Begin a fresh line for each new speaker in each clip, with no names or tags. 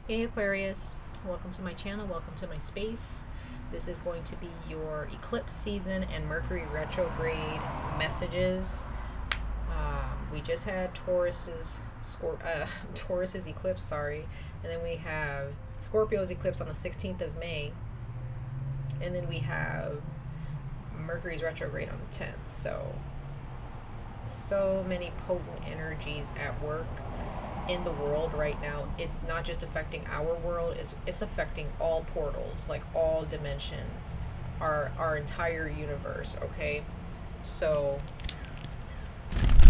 Hey Aquarius, welcome to my channel, welcome to my space. This is going to be your eclipse season and Mercury retrograde messages. We just had Taurus's eclipse, sorry, and then we have Scorpio's eclipse on the 16th of May, and then we have Mercury's retrograde on the 10th. So many potent energies at work in the world right now. It's not just affecting our world, it's affecting all portals, like all dimensions, our entire universe. Okay, so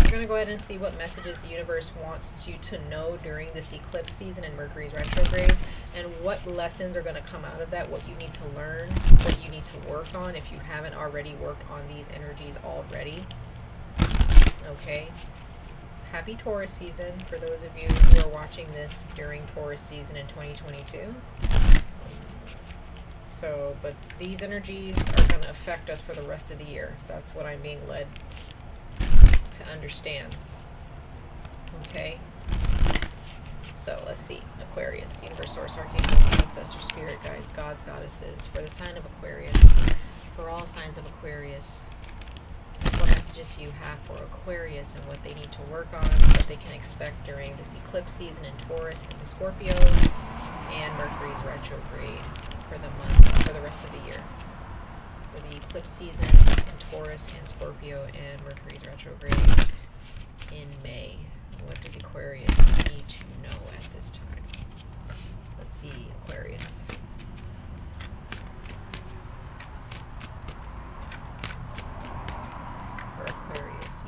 we're gonna go ahead and see what messages the universe wants you to know during this eclipse season and Mercury's retrograde, and what lessons are going to come out of that, what you need to learn, what you need to work on if you haven't already worked on these energies already. Okay, happy Taurus season for those of you who are watching this during Taurus season in 2022. But these energies are going to affect us for the rest of the year. That's what I'm being led to understand. Okay, so let's see. Aquarius, universe, source, archangels, ancestors, spirit guides, gods, goddesses, for the sign of Aquarius, for all signs of Aquarius. What messages do you have for Aquarius and what they need to work on, what they can expect during this eclipse season in Taurus into Scorpios, and Mercury's retrograde for the month, for the rest of the year, for the eclipse season in Taurus and Scorpio, and Mercury's retrograde in May. What does Aquarius need to know at this time? Let's see, Aquarius.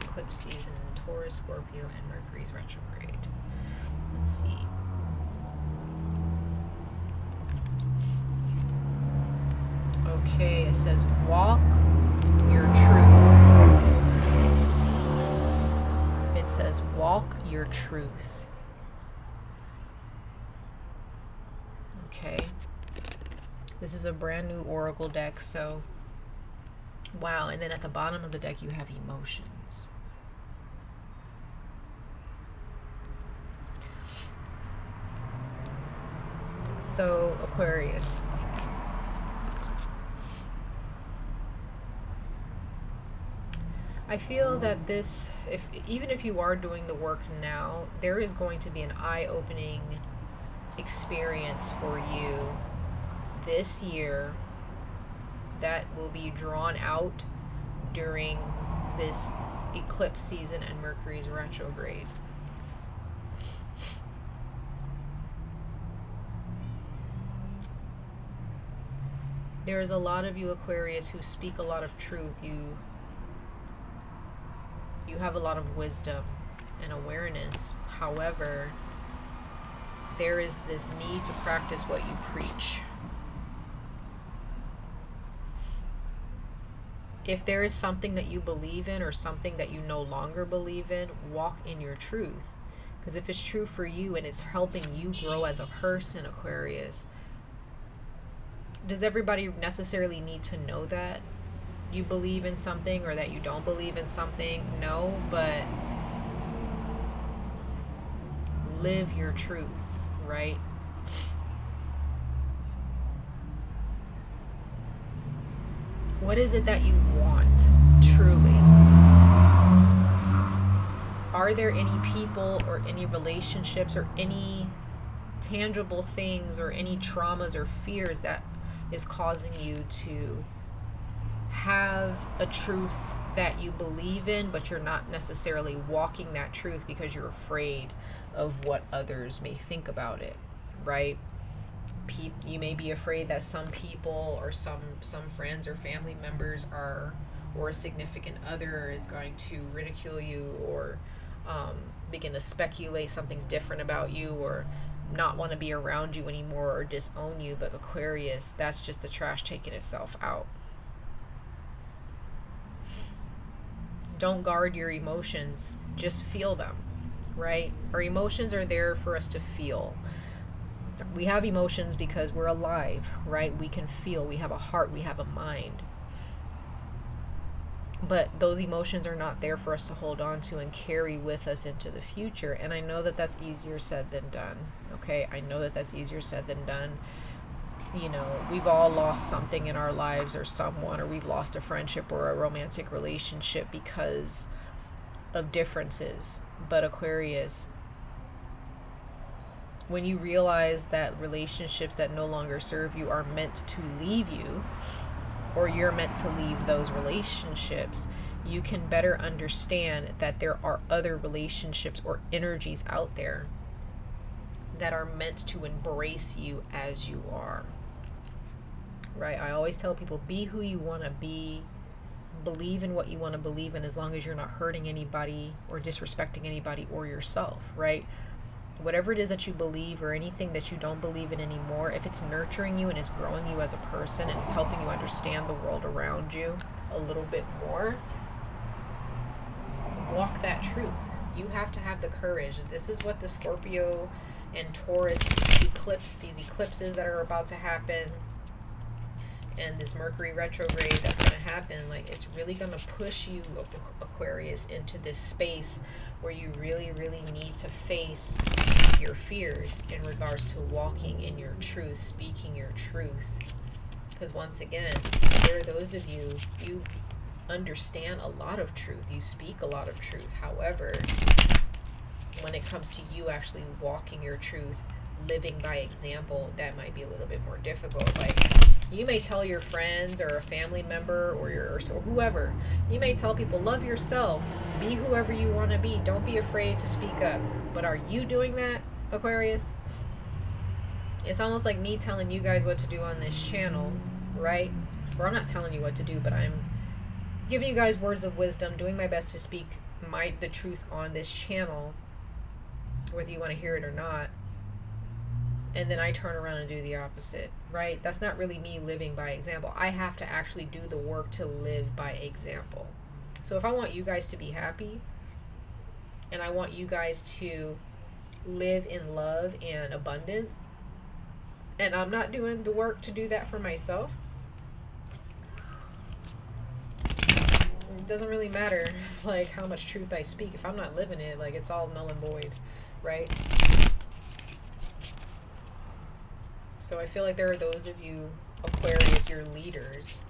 Eclipse season in Taurus, Scorpio, and Mercury's retrograde. Let's see. Okay, it says walk your truth. It says walk your truth. Okay. This is a brand new oracle deck, so wow, and then at the bottom of the deck you have emotions. So Aquarius, I feel that this, even if you are doing the work now, there is going to be an eye-opening experience for you this year that will be drawn out during this eclipse season and Mercury's retrograde. There is a lot of you Aquarius who speak a lot of truth. You have a lot of wisdom and awareness. However, there is this need to practice what you preach. If there is something that you believe in or something that you no longer believe in, walk in your truth. Because if it's true for you and it's helping you grow as a person, Aquarius, does everybody necessarily need to know that you believe in something or that you don't believe in something? No, but live your truth, right? What is it that you want, truly? Are there any people or any relationships or any tangible things or any traumas or fears that is causing you to have a truth that you believe in, but you're not necessarily walking that truth because you're afraid of what others may think about it, right? You may be afraid that some people or some friends or family members or a significant other is going to ridicule you or begin to speculate something's different about you or not want to be around you anymore or disown you. But Aquarius, that's just the trash taking itself out. Don't guard your emotions, just feel them, right? Our emotions are there for us to feel. We have emotions because we're alive, right? We can feel, we have a heart, we have a mind. but those emotions are not there for us to hold on to and carry with us into the future. And I know that that's easier said than done. Okay, I know that that's easier said than done. You know, we've all lost something in our lives, or someone, or we've lost a friendship or a romantic relationship because of differences. But Aquarius, when you realize that relationships that no longer serve you are meant to leave you, or you're meant to leave those relationships, you can better understand that there are other relationships or energies out there that are meant to embrace you as you are. Right? I always tell people, be who you want to be, believe in what you want to believe in, as long as you're not hurting anybody or disrespecting anybody or yourself, right? Whatever it is that you believe, or anything that you don't believe in anymore, if it's nurturing you and it's growing you as a person and it's helping you understand the world around you a little bit more, walk that truth. You have to have the courage. This is what the Scorpio and Taurus eclipse, these eclipses that are about to happen, and this Mercury retrograde that's going to happen, like, it's really going to push you, Aquarius, into this space where you really, really need to face your fears in regards to walking in your truth, speaking your truth. Because once again, there are those of you, you understand a lot of truth, you speak a lot of truth. However, when it comes to you actually walking your truth, living by example, that might be a little bit more difficult. Like, you may tell your friends or a family member or whoever, you may tell people, love yourself, be whoever you want to be, don't be afraid to speak up. But are you doing that, Aquarius? It's almost like me telling you guys what to do on this channel, right? Or I'm not telling you what to do, but I'm giving you guys words of wisdom, doing my best to speak the truth on this channel, whether you want to hear it or not. And then I turn around and do the opposite, right? That's not really me living by example. I have to actually do the work to live by example. So if I want you guys to be happy, and I want you guys to live in love and abundance, and I'm not doing the work to do that for myself, it doesn't really matter, like, how much truth I speak. If I'm not living it, like, it's all null and void, right? So I feel like there are those of you, Aquarius, you're leaders,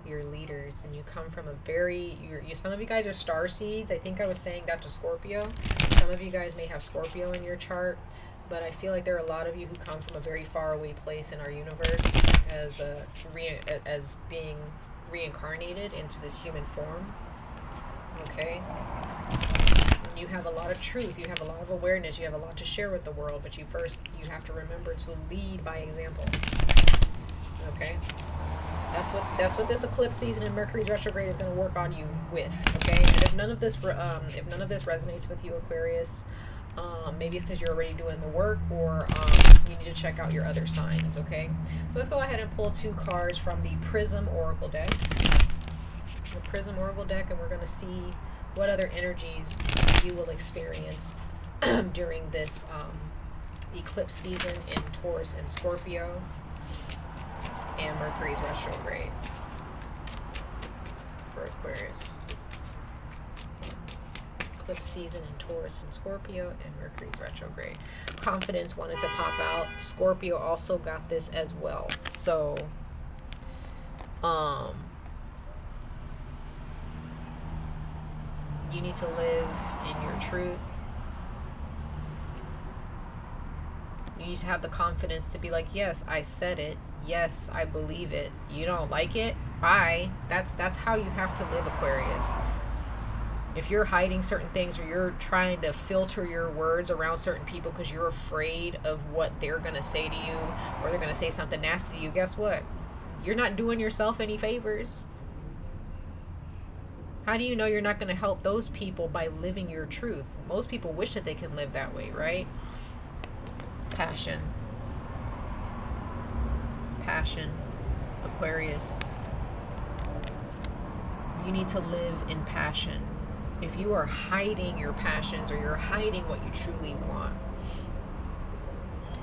and you come from a very, some of you guys are star seeds. I think I was saying that to Scorpio. Some of you guys may have Scorpio in your chart, but I feel like there are a lot of you who come from a very far away place in our universe as being reincarnated into this human form. Okay? You have a lot of truth, you have a lot of awareness, you have a lot to share with the world, but you have to remember to lead by example. Okay? That's what this eclipse season in Mercury's retrograde is going to work on you with. Okay? And if none of this resonates with you, Aquarius, maybe it's because you're already doing the work, or you need to check out your other signs. Okay? So let's go ahead and pull 2 cards from the Prism Oracle deck. The Prism Oracle deck, and we're going to see what other energies you will experience during this eclipse season in Taurus and Scorpio and Mercury's retrograde for Aquarius. Eclipse season in Taurus and Scorpio and Mercury's retrograde. Confidence wanted to pop out. Scorpio also got this as well. So, you need to live in your truth. You need to have the confidence to be like, yes, I said it. Yes, I believe it. You don't like it? Bye. That's how you have to live, Aquarius. If you're hiding certain things, or you're trying to filter your words around certain people because you're afraid of what they're going to say to you, or they're going to say something nasty to you, guess what? You're not doing yourself any favors. How do you know you're not going to help those people by living your truth? Most people wish that they can live that way, right? Passion, Aquarius. You need to live in passion. If you are hiding your passions, or you're hiding what you truly want,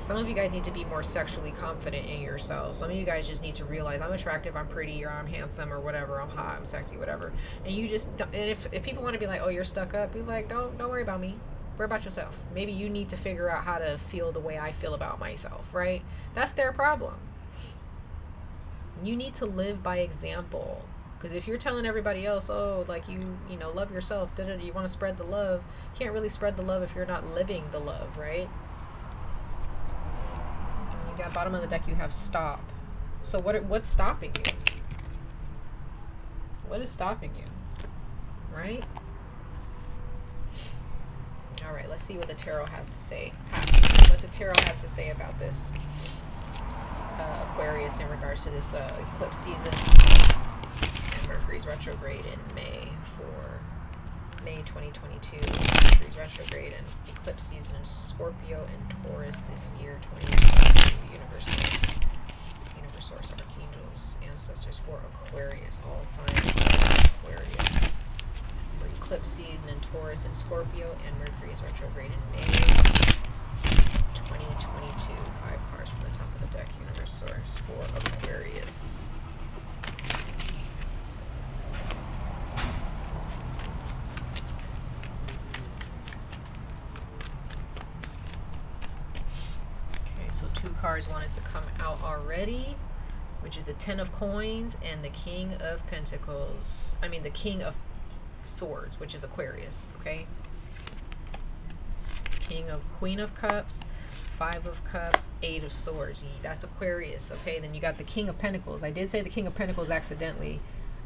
some of you guys need to be more sexually confident in yourselves. Some of you guys just need to realize I'm attractive, I'm pretty, or I'm handsome, or whatever, I'm hot, I'm sexy, whatever. And you just don't, and if people want to be like, oh, you're stuck up, be like, don't worry about me. Worry about yourself. Maybe you need to figure out how to feel the way I feel about myself, right? That's their problem. You need to live by example. Because if you're telling everybody else, oh, like you know, love yourself, you want to spread the love, you can't really spread the love if you're not living the love, right? You got bottom of the deck, you have stop. So what's stopping you? What is stopping you? Right? All right, let's see what the tarot has to say. What the tarot has to say about this Aquarius in regards to this eclipse season. Mercury's retrograde in May for May 2022. Mercury's retrograde and eclipse season in Scorpio and Taurus this year, 2022. Universe source, archangels, ancestors for Aquarius, all signs of Aquarius. For eclipse season in Taurus and Scorpio and Mercury's retrograde in May 2022. 5 cards from the top of the deck. Universe source for Aquarius. So 2 cards wanted to come out already, which is the 10 of Coins and the King of Pentacles. I mean the King of Swords, which is Aquarius, okay? Queen of Cups, 5 of Cups, 8 of Swords. That's Aquarius, okay? Then you got the King of Pentacles. I did say the King of Pentacles accidentally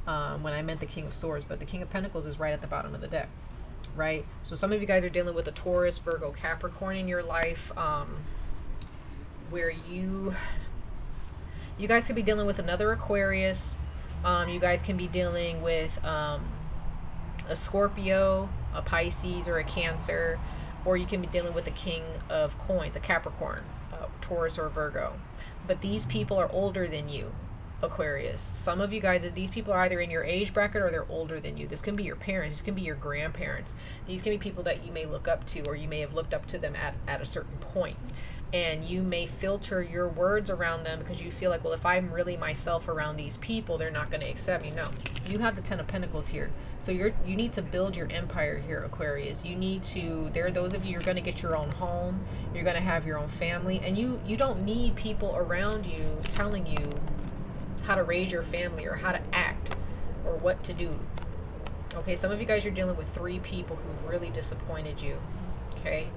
when I meant the King of Swords, but the King of Pentacles is right at the bottom of the deck, right? So some of you guys are dealing with a Taurus, Virgo, Capricorn in your life, where you guys could be dealing with another Aquarius. You guys can be dealing with a Scorpio, a Pisces, or a Cancer, or you can be dealing with the King of Coins, a Capricorn, Taurus, or Virgo. But these people are older than you, Aquarius. Some of you guys, these people are either in your age bracket or they're older than you. This can be your parents, this can be your grandparents. These can be people that you may look up to, or you may have looked up to them at a certain point. And you may filter your words around them because you feel like, well, if I'm really myself around these people, they're not going to accept me. No, you have the 10 of Pentacles here. So you need to build your empire here, Aquarius. You need to, there are those of you, you're going to get your own home. You're going to have your own family. And you don't need people around you telling you how to raise your family or how to act or what to do. Okay, some of you guys are dealing with 3 people who've really disappointed you. Okay.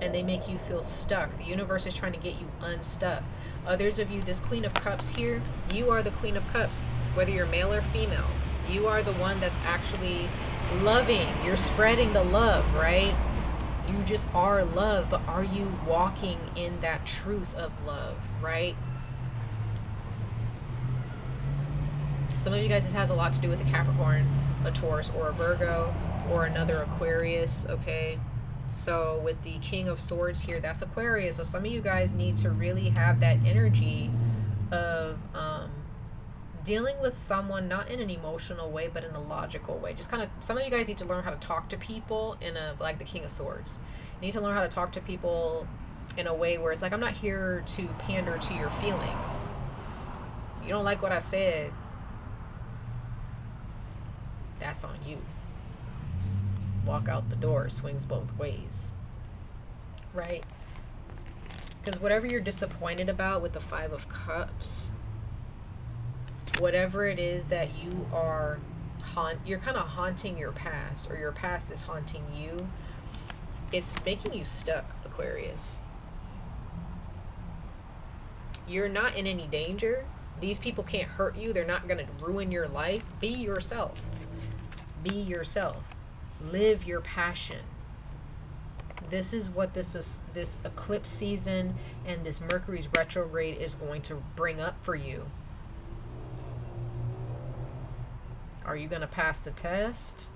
And they make you feel stuck. The universe is trying to get you unstuck. Others of you, this Queen of Cups here, you are the Queen of Cups, whether you're male or female. You are the one that's actually loving. You're spreading the love, right? You just are love, but are you walking in that truth of love, right? Some of you guys, this has a lot to do with a Capricorn, a Taurus, or a Virgo, or another Aquarius, okay? So with the King of Swords here, that's Aquarius. So some of you guys need to really have that energy of dealing with someone, not in an emotional way, but in a logical way. Just kind of, some of you guys need to learn how to talk to people in a, like the King of Swords. You need to learn how to talk to people in a way where it's like, I'm not here to pander to your feelings. You don't like what I said, that's on you. Walk out the door, swings both ways, right? Because whatever you're disappointed about with the 5 of Cups, whatever it is that you are you're kind of haunting your past, or your past is haunting you, it's making you stuck, Aquarius. You're not in any danger. These people can't hurt you. They're not going to ruin your life. Be yourself. Be yourself. Live your passion. This is what this eclipse season and this Mercury's retrograde is going to bring up for you. Are you going to pass the test?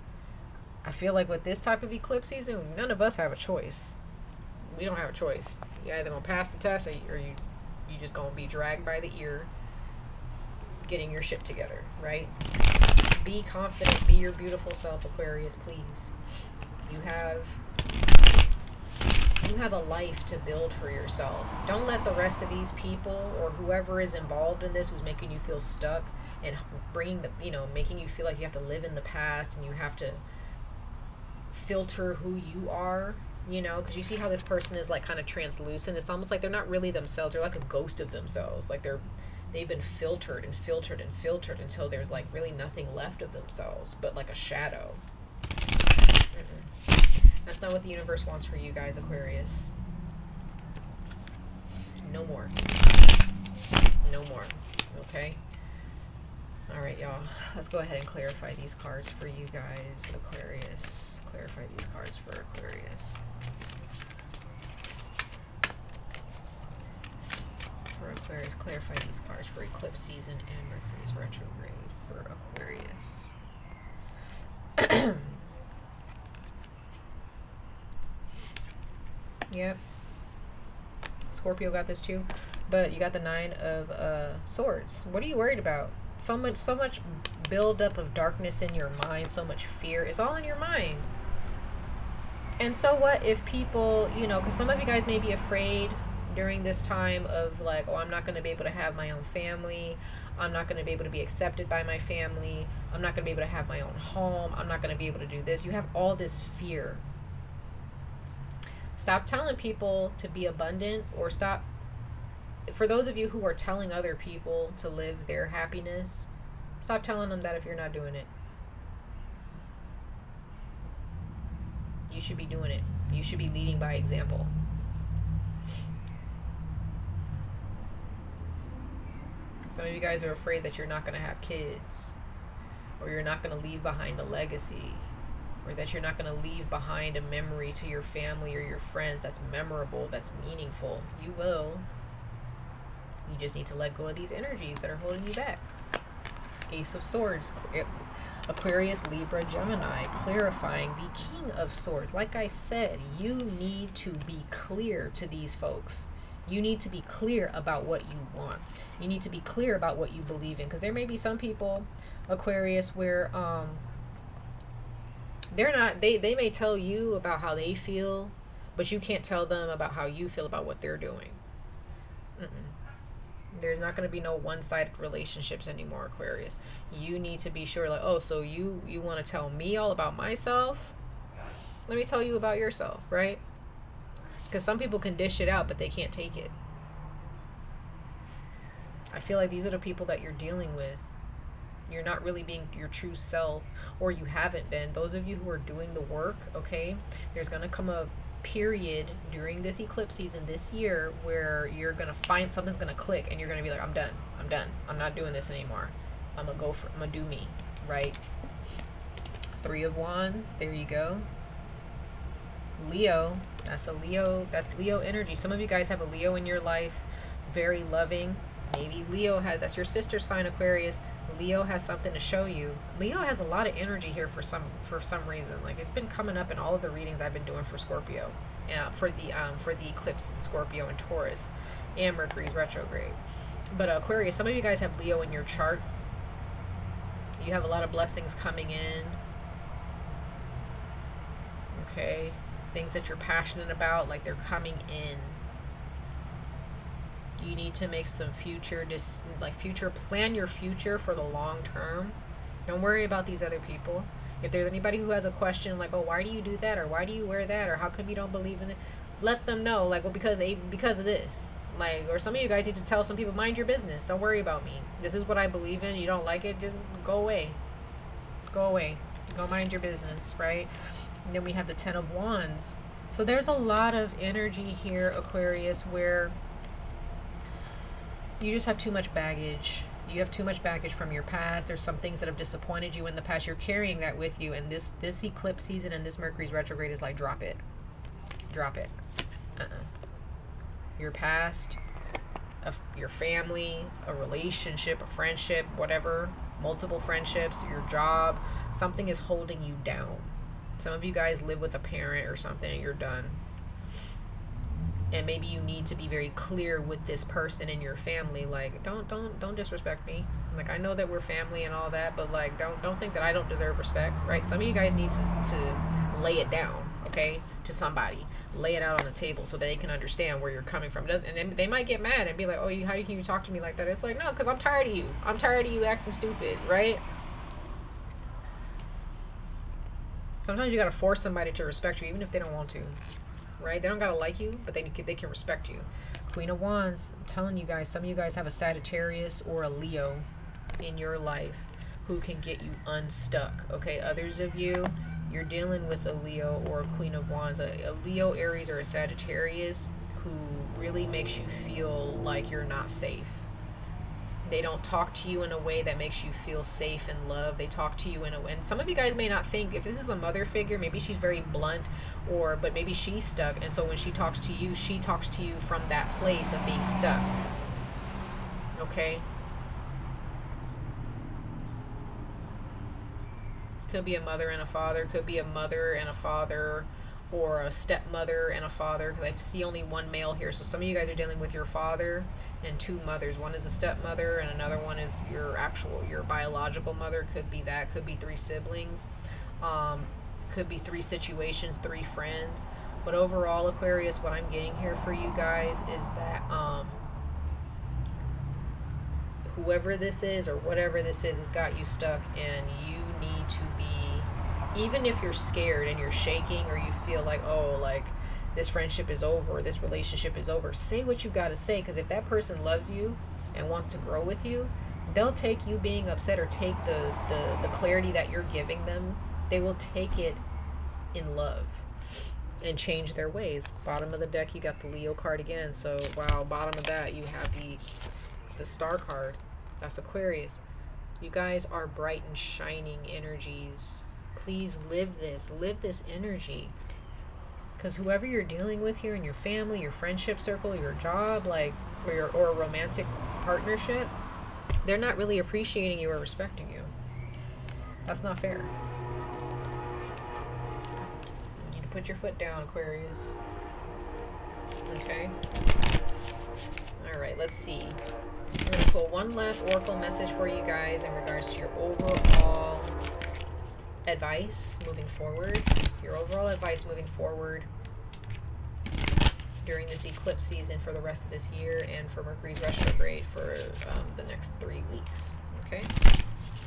I feel like with this type of eclipse season, none of us have a choice. We don't have a choice. You're either going to pass the test, or you just going to be dragged by the ear getting your shit together, right? Be confident. Be your beautiful self, Aquarius, please. You have You have a life to build for yourself. Don't let the rest of these people or whoever is involved in this who's making you feel stuck and bringing the, making you feel like you have to live in the past and you have to filter who you are, because you see how this person is like kind of translucent. It's almost like they're not really themselves. They're like a ghost of themselves. Like they've been filtered and filtered and filtered until there's like really nothing left of themselves but like a shadow. That's not what the universe wants for you guys, Aquarius. No more. No more. Okay? Alright, y'all. Let's go ahead and clarify these cards for you guys, Aquarius. Clarify these cards for Aquarius. For Aquarius, clarify these cards for eclipse season and Mercury's retrograde for Aquarius. Yep. Scorpio got this too. But you got the 9 of Swords. What are you worried about? So much buildup of darkness in your mind, so much fear. It's all in your mind. And so what if people, because some of you guys may be afraid during this time of like, oh, I'm not going to be able to have my own family. I'm not going to be able to be accepted by my family. I'm not going to be able to have my own home. I'm not going to be able to do this. You have all this fear. Stop telling people to be abundant, or stop. For those of you who are telling other people to live their happiness, stop telling them that if you're not doing it. You should be doing it. You should be leading by example. Some of you guys are afraid that you're not going to have kids, or you're not going to leave behind a legacy, or that you're not going to leave behind a memory to your family or your friends that's memorable, that's meaningful. You will. You just need to let go of these energies that are holding you back. Ace of Swords, Aquarius, Libra, Gemini, clarifying the King of Swords. Like I said, you need to be clear to these folks. You need to be clear about what you want. You need to be clear about what you believe in, because there may be some people, Aquarius, where they may tell you about how they feel, but you can't tell them about how you feel about what they're doing. There's not going to be no one-sided relationships anymore, Aquarius. You need to be sure, like, oh, so you want to tell me all about myself? Let me tell you about yourself, right? Because some people can dish it out, but they can't take it. I feel like these are the people that you're dealing with. You're not really being your true self, or you haven't been. Those of you who are doing the work, okay, there's going to come a period during this eclipse season this year where you're going to find something's going to click, and you're going to be like, I'm done. I'm not doing this anymore. I'm going to do me, right? 3 of Wands, there you go. Leo, that's Leo energy. Some of you guys have a Leo in your life, very loving. Maybe that's your sister sign, Aquarius. Leo has something to show you. Leo has a lot of energy here for some reason. Like, it's been coming up in all of the readings I've been doing for Scorpio, for the eclipse in Scorpio and Taurus, and Mercury's retrograde. But Aquarius, some of you guys have Leo in your chart. You have a lot of blessings coming in. Okay, things that you're passionate about, like, they're coming in. You need to make some plan your future for the long term. Don't worry about these other people. If there's anybody who has a question like, oh, why do you do that, or why do you wear that, or how come you don't believe in it, let them know, like, well, because of this. Like, or some of you guys need to tell some people, mind your business, don't worry about me, this is what I believe in. You don't like it, just go away, go mind your business, right? And then we have the 10 of Wands. So there's a lot of energy here, Aquarius, where you just have too much baggage. You have too much baggage from your past. There's some things that have disappointed you in the past. You're carrying that with you. And this eclipse season and this Mercury's retrograde is like, drop it. Your past, your family, a relationship, a friendship, whatever, multiple friendships, your job, something is holding you down. Some of you guys live with a parent or something and you're done. And maybe you need to be very clear with this person in your family, like, don't disrespect me. Like, I know that we're family and all that, but like, don't think that I don't deserve respect, right? Some of you guys need to lay it down. okay, to somebody. Lay it out on the table so they can understand where you're coming from. And then they might get mad and be like, oh, how can you talk to me like that? It's like, no, because I'm tired of you. I'm tired of you acting stupid, right? Sometimes you got to force somebody to respect you, even if they don't want to, right? They don't got to like you, but they can respect you. Queen of Wands, I'm telling you guys, some of you guys have a Sagittarius or a Leo in your life who can get you unstuck, okay? Others of you, you're dealing with a Leo or a Queen of Wands, a Leo, Aries, or a Sagittarius who really makes you feel like you're not safe. They don't talk to you in a way that makes you feel safe and loved. They talk to you in a way, and some of you guys may not think, if this is a mother figure, maybe she's very blunt, but maybe she's stuck, and so when she talks to you from that place of being stuck, okay? Could be a mother and a father, could be a mother and a father, or a stepmother and a father, because I see only one male here. So some of you guys are dealing with your father and two mothers. One is a stepmother and another one is your biological mother. Could be that, could be three siblings, could be three situations, three friends. But overall, Aquarius, what I'm getting here for you guys is that whoever this is or whatever this is has got you stuck, and you need to be, even if you're scared and you're shaking or you feel like, oh, like this friendship is over or this relationship is over, say what you got to say, because if that person loves you and wants to grow with you, they'll take you being upset or take the clarity that you're giving them, they will take it in love and change their ways. Bottom of the deck, you got the Leo card again. So wow, bottom of that, you have the Star card. That's Aquarius. You guys are bright and shining energies. Please live this energy, because whoever you're dealing with here in your family, your friendship circle, your job, like, or a romantic partnership, they're not really appreciating you or respecting you. That's not fair. You need to put your foot down, Aquarius. Okay. All right, let's see. I'm going to pull one last oracle message for you guys in regards to your overall advice moving forward. Your overall advice moving forward during this eclipse season for the rest of this year, and for Mercury's retrograde for the next 3 weeks. Okay?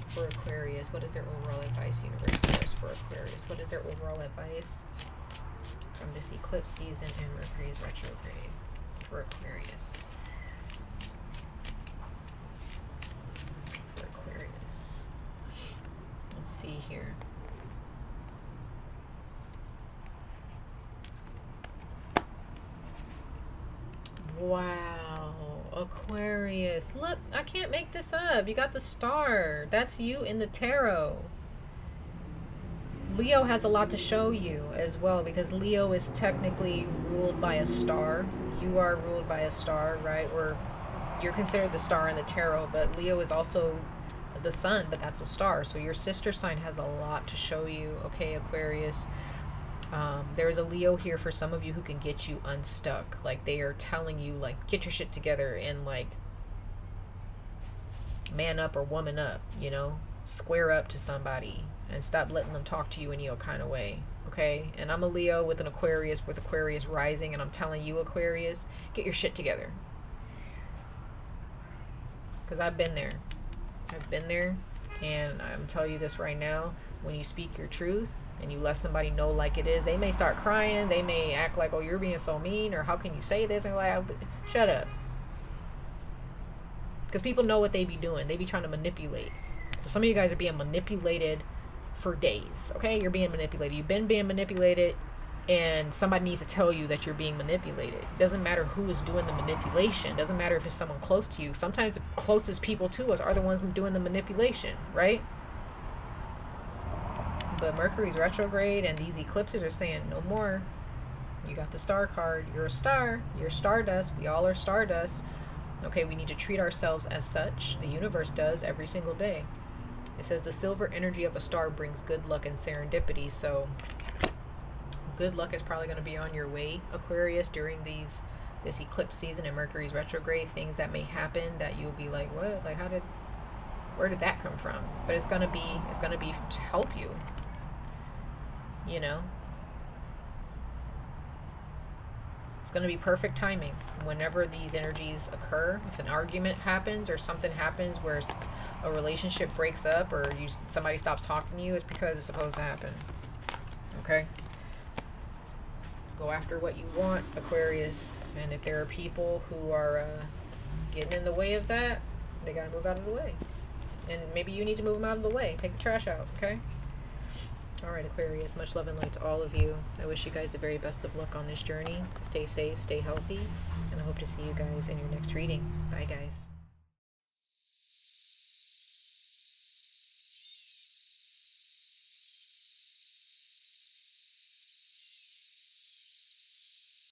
For Aquarius, what is their overall advice, universe source, for Aquarius? What is their overall advice from this eclipse season and Mercury's retrograde for Aquarius? For Aquarius. Let's see here. Wow, Aquarius. Look, I can't make this up. You got the star. That's you in the tarot. Leo has a lot to show you as well, because Leo is technically ruled by a star. You are ruled by a star, right? Or you're considered the star in the tarot, but Leo is also the sun, but that's a star. So your sister sign has a lot to show you, okay, Aquarius? There's a Leo here for some of you who can get you unstuck. Like, they are telling you, like, get your shit together and, like, man up or woman up, you know? Square up to somebody and stop letting them talk to you any kind of way, okay? And I'm a Leo with an Aquarius, with Aquarius rising, and I'm telling you, Aquarius, get your shit together. Because I've been there. I've been there, and I'm telling you this right now, when you speak your truth and you let somebody know like it is, they may start crying, they may act like, oh, you're being so mean, or how can you say this, and like, shut up. Because people know what they be doing. They be trying to manipulate. So some of you guys are being manipulated for days, okay? You're being manipulated. You've been being manipulated, and somebody needs to tell you that you're being manipulated. It doesn't matter who is doing the manipulation. It doesn't matter if it's someone close to you. Sometimes the closest people to us are the ones doing the manipulation, right? But Mercury's retrograde and these eclipses are saying no more. You got the star card. You're a star. You're stardust. We all are stardust. Okay, we need to treat ourselves as such. The universe does every single day. It says the silver energy of a star brings good luck and serendipity. So good luck is probably going to be on your way, Aquarius, during this eclipse season and Mercury's retrograde. Things that may happen that you'll be like, what? Like, where did that come from? But it's going to be to help you. You know, It's going to be perfect timing. Whenever these energies occur, if an argument happens or something happens where a relationship breaks up or somebody stops talking to you, it's because it's supposed to happen. Okay? Go after what you want, Aquarius. And if there are people who are getting in the way of that, they got to move out of the way. And maybe you need to move them out of the way. Take the trash out, okay? All right, Aquarius, much love and light to all of you. I wish you guys the very best of luck on this journey. Stay safe, stay healthy, and I hope to see you guys in your next reading. Bye, guys.